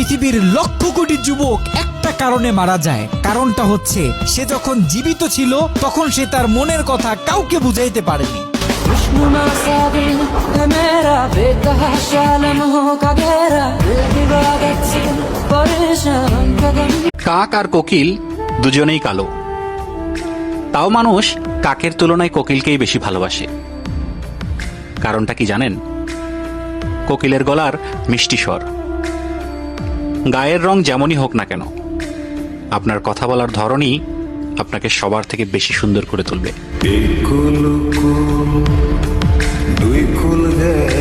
পৃথিবীর লক্ষ কোটি যুবক একটা কারণে মারা যায়। কারণটা হচ্ছে সে যখন জীবিত ছিল তখন সে তার মনের কথা কাউকে বুঝাইতে পারেনি। কাক আর কোকিল দুজনেই কালো, তাও মানুষ কাকের তুলনায় কোকিলকেই বেশি ভালোবাসে। কারণটা কি জানেন? কোকিলের গলার মিষ্টি স্বর। গায়ের রং যেমনই হোক না কেন, আপনার কথা বলার ধরনই আপনাকে সবার থেকে বেশি সুন্দর করে তুলবে। एक कुल दुई कुल है